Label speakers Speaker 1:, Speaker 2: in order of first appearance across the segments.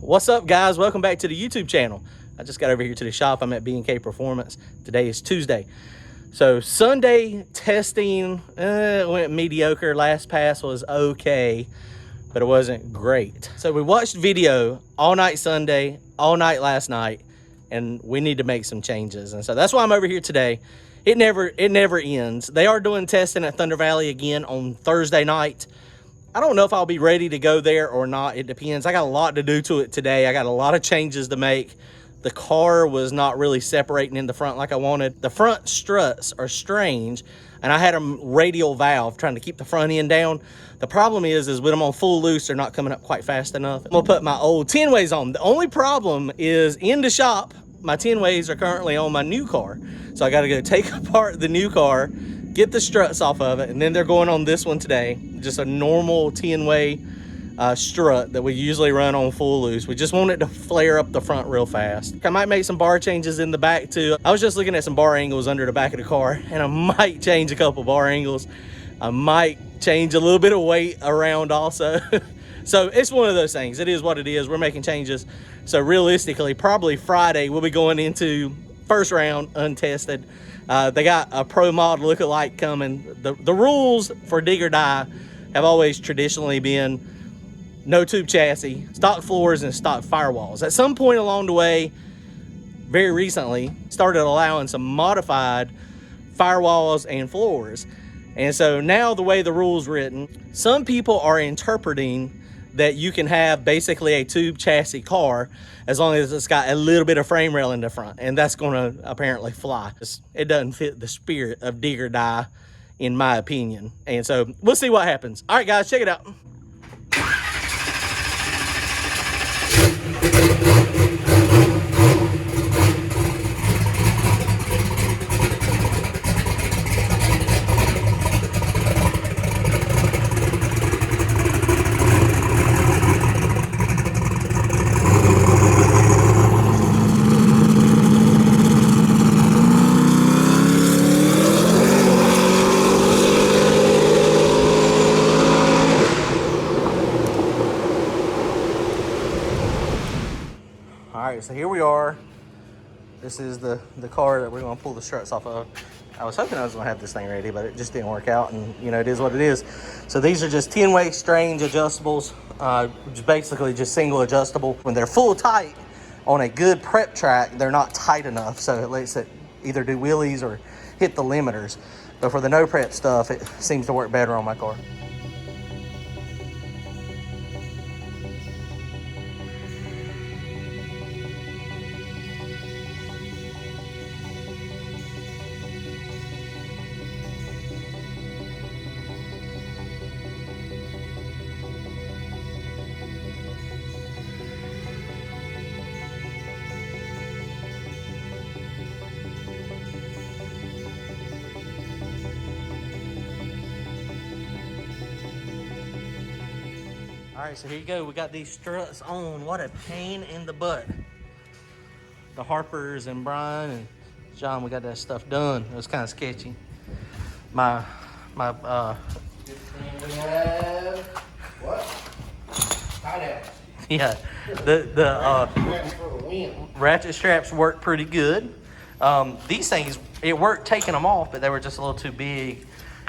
Speaker 1: What's up, guys? Welcome back to the YouTube channel. I just got over here to the shop. I'm at B&K Performance. Today is Tuesday. So Sunday testing went mediocre. Last pass was okay, but it wasn't great. So we watched video all night Sunday, all night last night, and we need to make some changes. And so that's why I'm over here today. It never ends. They are doing testing at Thunder Valley again on Thursday night. I don't know if I'll be ready to go there or not. It depends. I got a lot to do to it today. I got a lot of changes to make. The car was not really separating in the front like I wanted. The front struts are strange, and I had a radial valve trying to keep the front end down. The problem is with them on full loose, they're not coming up quite fast enough. I'm gonna put my old 10 ways on. The only problem is in the shop, my 10 ways are currently on my new car. So I gotta go take apart the new car, get the struts off of it, and then they're going on this one today. Just a normal 10-way strut that we usually run on full loose. We just want it to flare up the front real fast. I might make some bar changes in the back too. I was just looking at some bar angles under the back of the car, and I might change a couple bar angles. I might change a little bit of weight around also. So it's one of those things. It is what it is. We're making changes. So realistically, probably Friday, we'll be going into first round untested. They got a pro mod lookalike coming. The rules for dig or die have always traditionally been no tube chassis, stock floors, and stock firewalls. At some point along the way, very recently, started allowing some modified firewalls and floors. And so now the way the rule's written, some people are interpreting that you can have basically a tube chassis car as long as it's got a little bit of frame rail in the front, and that's gonna apparently fly. It doesn't fit the spirit of dig or die, in my opinion. And so we'll see what happens. All right, guys, check it out. All right, so here we are. This is the car that we're gonna pull the struts off of. I was hoping I was gonna have this thing ready, but it just didn't work out, and you know, it is what it is. So these are just 10-way strange adjustables, which is basically just single adjustable. When they're full tight on a good prep track, they're not tight enough, so it lets it either do wheelies or hit the limiters. But for the no prep stuff, it seems to work better on my car. All right, so here you go. We got these struts on. What a pain in the butt. The Harpers and Brian and John, we got that stuff done. It was kind of sketchy. My
Speaker 2: What? Pineapple.
Speaker 1: yeah, the ratchet straps work pretty good. These things, it worked taking them off, but they were just a little too big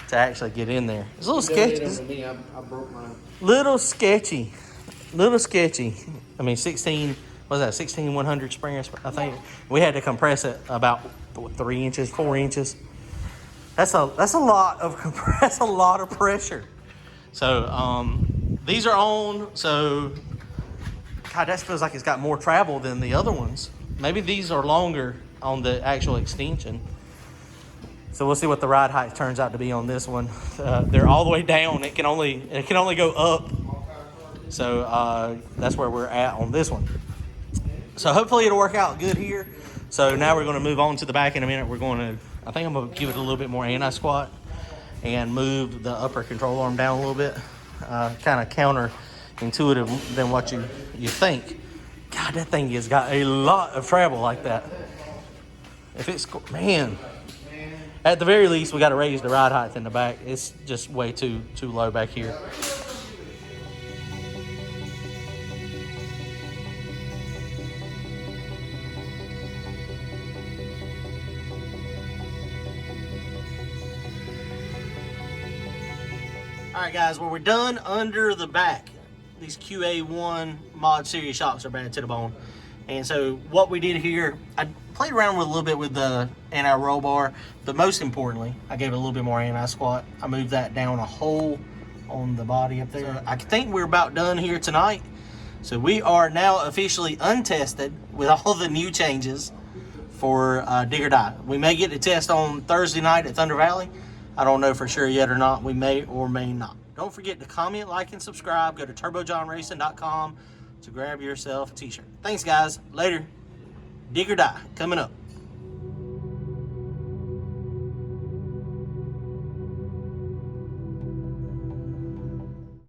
Speaker 1: to actually get in there. It's a little sketchy.
Speaker 2: I broke mine.
Speaker 1: Little sketchy. I mean, 16, what was that, 16-100 spring, I think. We had to compress it about 3 inches, 4 inches. That's a lot of that's a lot of pressure. So these are on. So God, that feels like it's got more travel than the other ones. Maybe these are longer on the actual extension. So we'll see what the ride height turns out to be on this one. They're all the way down. It can only go up. So that's where we're at on this one. So hopefully it'll work out good here. So now we're going to move on to the back in a minute. I think I'm going to give it a little bit more anti-squat and move the upper control arm down a little bit. Kind of counterintuitive than what you think. God, that thing has got a lot of travel like that. If it's, man. At the very least, we got to raise the ride height in the back. It's just way too low back here. All right, guys, well, we're done under the back. These QA1 Mod Series shocks are bad to the bone. And so what we did here, I played around with a little bit with the anti-roll bar, but most importantly, I gave it a little bit more anti-squat. I moved that down a hole on the body up there. So I think we're about done here tonight. So we are now officially untested with all the new changes for Dig or Die. We may get to test on Thursday night at Thunder Valley. I don't know for sure yet or not. We may or may not. Don't forget to comment, like, and subscribe. Go to turbojohnracing.com to grab yourself a t-shirt. Thanks, guys. Later. Dig or Die coming up.